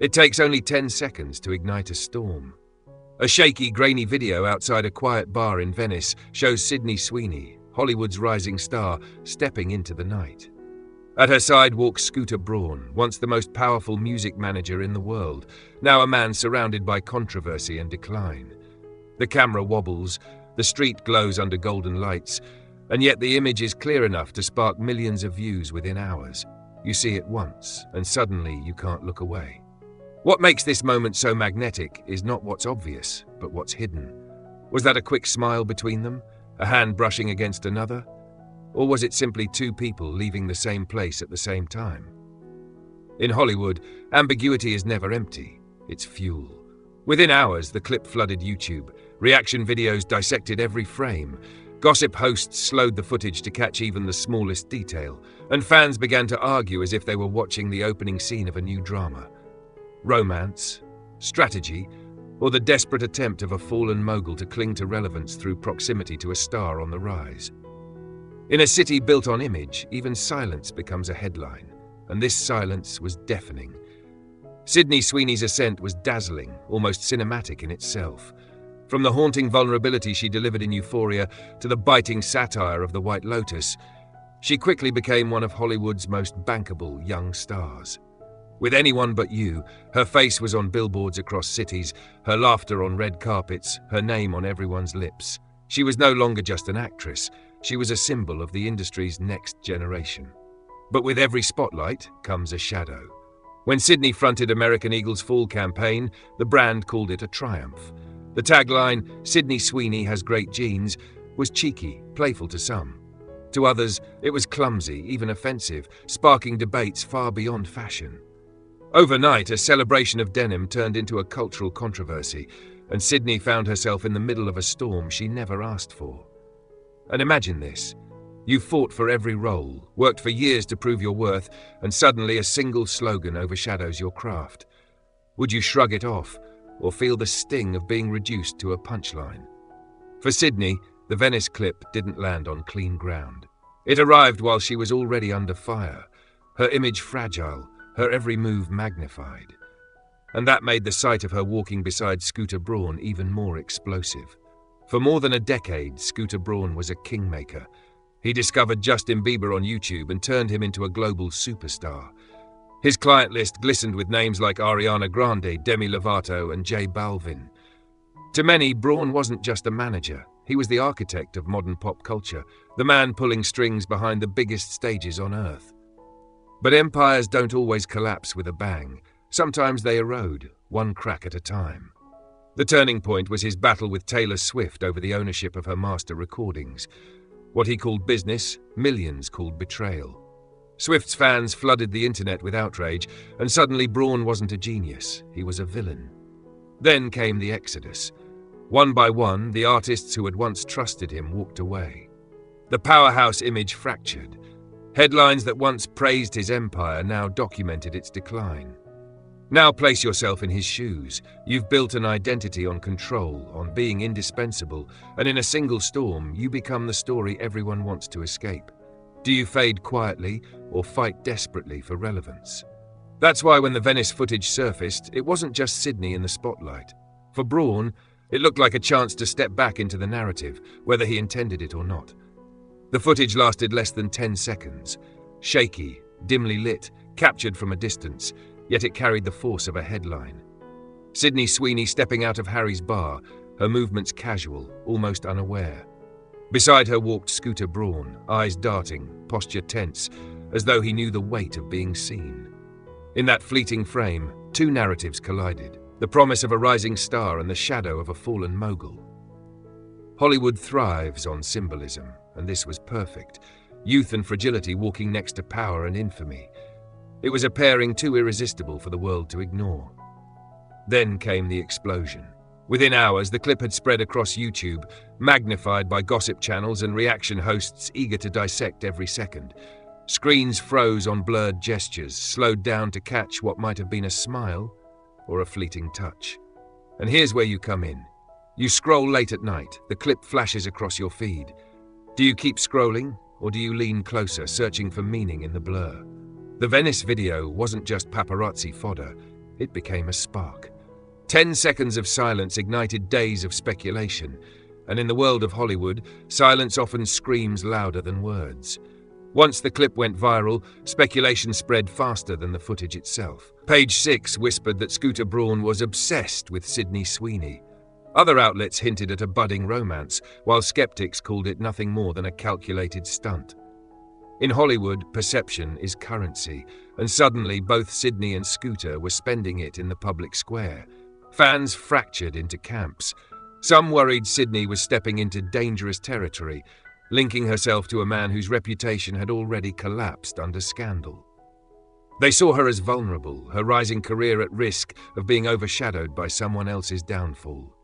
It takes only 10 seconds to ignite a storm. A shaky, grainy video outside a quiet bar in Venice shows Sydney Sweeney, Hollywood's rising star, stepping into the night. At her side walks Scooter Braun, once the most powerful music manager in the world, now a man surrounded by controversy and decline. The camera wobbles, the street glows under golden lights, and yet the image is clear enough to spark millions of views within hours. You see it once, and suddenly you can't look away. What makes this moment so magnetic is not what's obvious, but what's hidden. Was that a quick smile between them? A hand brushing against another? Or was it simply two people leaving the same place at the same time? In Hollywood, ambiguity is never empty. It's fuel. Within hours, the clip flooded YouTube. Reaction videos dissected every frame. Gossip hosts slowed the footage to catch even the smallest detail, and fans began to argue as if they were watching the opening scene of a new drama. Romance, strategy, or the desperate attempt of a fallen mogul to cling to relevance through proximity to a star on the rise. In a city built on image, even silence becomes a headline, and this silence was deafening. Sydney Sweeney's ascent was dazzling, almost cinematic in itself. From the haunting vulnerability she delivered in Euphoria to the biting satire of The White Lotus, she quickly became one of Hollywood's most bankable young stars. With Anyone But You, her face was on billboards across cities, her laughter on red carpets, her name on everyone's lips. She was no longer just an actress, she was a symbol of the industry's next generation. But with every spotlight comes a shadow. When Sydney fronted American Eagle's fall campaign, the brand called it a triumph. The tagline, "Sydney Sweeney has great genes," was cheeky, playful to some. To others, it was clumsy, even offensive, sparking debates far beyond fashion. Overnight, a celebration of denim turned into a cultural controversy, and Sydney found herself in the middle of a storm she never asked for. And imagine this. You fought for every role, worked for years to prove your worth, and suddenly a single slogan overshadows your craft. Would you shrug it off, or feel the sting of being reduced to a punchline? For Sydney, the Venice clip didn't land on clean ground. It arrived while she was already under fire, her image fragile, her every move magnified. And that made the sight of her walking beside Scooter Braun even more explosive. For more than a decade, Scooter Braun was a kingmaker. He discovered Justin Bieber on YouTube and turned him into a global superstar. His client list glistened with names like Ariana Grande, Demi Lovato, and J Balvin. To many, Braun wasn't just a manager. He was the architect of modern pop culture, the man pulling strings behind the biggest stages on Earth. But empires don't always collapse with a bang. Sometimes they erode, one crack at a time. The turning point was his battle with Taylor Swift over the ownership of her master recordings. What he called business, millions called betrayal. Swift's fans flooded the internet with outrage, and suddenly Braun wasn't a genius, he was a villain. Then came the exodus. One by one, the artists who had once trusted him walked away. The powerhouse image fractured. Headlines that once praised his empire now documented its decline. Now place yourself in his shoes. You've built an identity on control, on being indispensable, and in a single storm, you become the story everyone wants to escape. Do you fade quietly or fight desperately for relevance? That's why when the Venice footage surfaced, it wasn't just Sydney in the spotlight. For Braun, it looked like a chance to step back into the narrative, whether he intended it or not. The footage lasted less than 10 seconds. Shaky, dimly lit, captured from a distance, yet it carried the force of a headline. Sydney Sweeney stepping out of Harry's bar, her movements casual, almost unaware. Beside her walked Scooter Braun, eyes darting, posture tense, as though he knew the weight of being seen. In that fleeting frame, two narratives collided, the promise of a rising star and the shadow of a fallen mogul. Hollywood thrives on symbolism, and this was perfect. Youth and fragility walking next to power and infamy. It was a pairing too irresistible for the world to ignore. Then came the explosion. Within hours, the clip had spread across YouTube, magnified by gossip channels and reaction hosts eager to dissect every second. Screens froze on blurred gestures, slowed down to catch what might have been a smile or a fleeting touch. And here's where you come in. You scroll late at night, the clip flashes across your feed. Do you keep scrolling, or do you lean closer, searching for meaning in the blur? The Venice video wasn't just paparazzi fodder. it became a spark. 10 seconds of silence ignited days of speculation, and in the world of Hollywood, silence often screams louder than words. Once the clip went viral, speculation spread faster than the footage itself. Page 6 whispered that Scooter Braun was obsessed with Sydney Sweeney. Other outlets hinted at a budding romance, while skeptics called it nothing more than a calculated stunt. In Hollywood, perception is currency, and suddenly both Sydney and Scooter were spending it in the public square. Fans fractured into camps. Some worried Sydney was stepping into dangerous territory, linking herself to a man whose reputation had already collapsed under scandal. They saw her as vulnerable, her rising career at risk of being overshadowed by someone else's downfall.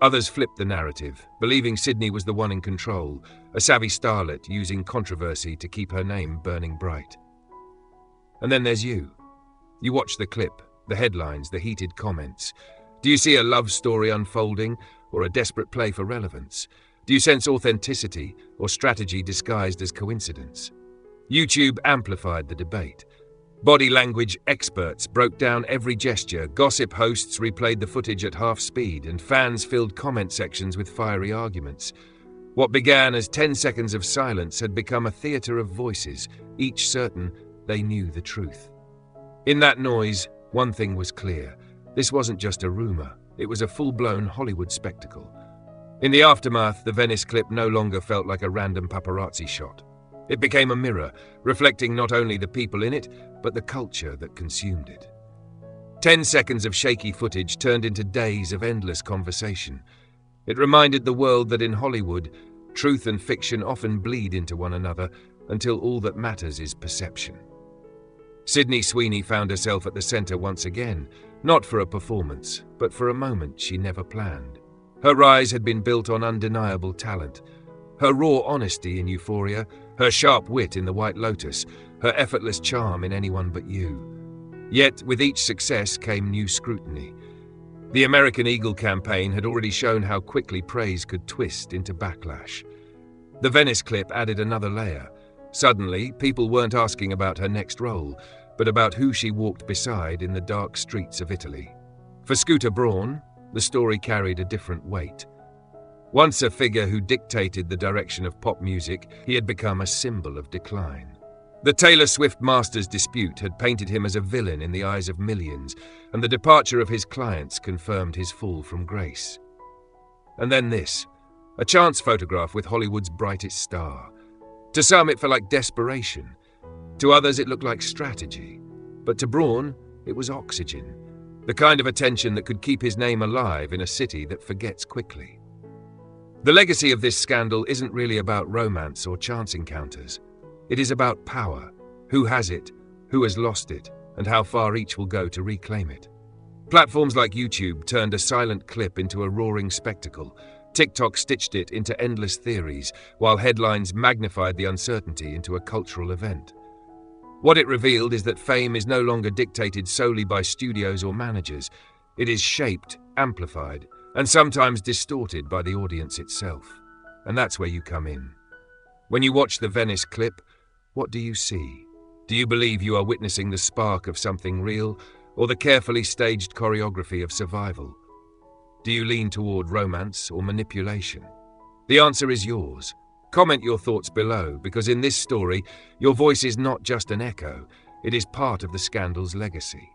Others flipped the narrative, believing Sydney was the one in control, a savvy starlet using controversy to keep her name burning bright. And then there's you. You watch the clip, the headlines, the heated comments. Do you see a love story unfolding, or a desperate play for relevance? Do you sense authenticity, or strategy disguised as coincidence? YouTube amplified the debate. Body language experts broke down every gesture, gossip hosts replayed the footage at half speed, and fans filled comment sections with fiery arguments. What began as 10 seconds of silence had become a theatre of voices, each certain they knew the truth. In that noise, one thing was clear. This wasn't just a rumour, it was a full-blown Hollywood spectacle. In the aftermath, the Venice clip no longer felt like a random paparazzi shot. It became a mirror, reflecting not only the people in it, but the culture that consumed it. 10 seconds of shaky footage turned into days of endless conversation. It reminded the world that in Hollywood, truth and fiction often bleed into one another until all that matters is perception. Sydney Sweeney found herself at the centre once again, not for a performance, but for a moment she never planned. Her rise had been built on undeniable talent. Her raw honesty in Euphoria, her sharp wit in The White Lotus, her effortless charm in Anyone But You. Yet, with each success came new scrutiny. The American Eagle campaign had already shown how quickly praise could twist into backlash. The Venice clip added another layer. Suddenly, people weren't asking about her next role, but about who she walked beside in the dark streets of Italy. For Scooter Braun, the story carried a different weight. Once a figure who dictated the direction of pop music, he had become a symbol of decline. The Taylor Swift Masters dispute had painted him as a villain in the eyes of millions, and the departure of his clients confirmed his fall from grace. And then this, a chance photograph with Hollywood's brightest star. To some it felt like desperation, to others it looked like strategy, but to Braun it was oxygen, the kind of attention that could keep his name alive in a city that forgets quickly. The legacy of this scandal isn't really about romance or chance encounters. It is about power, who has it, who has lost it, and how far each will go to reclaim it. Platforms like YouTube turned a silent clip into a roaring spectacle. TikTok stitched it into endless theories, while headlines magnified the uncertainty into a cultural event. What it revealed is that fame is no longer dictated solely by studios or managers. It is shaped, amplified, and sometimes distorted by the audience itself. And that's where you come in. When you watch the Venice clip, what do you see? Do you believe you are witnessing the spark of something real, or the carefully staged choreography of survival? Do you lean toward romance or manipulation? The answer is yours. Comment your thoughts below, because in this story, your voice is not just an echo, it is part of the scandal's legacy.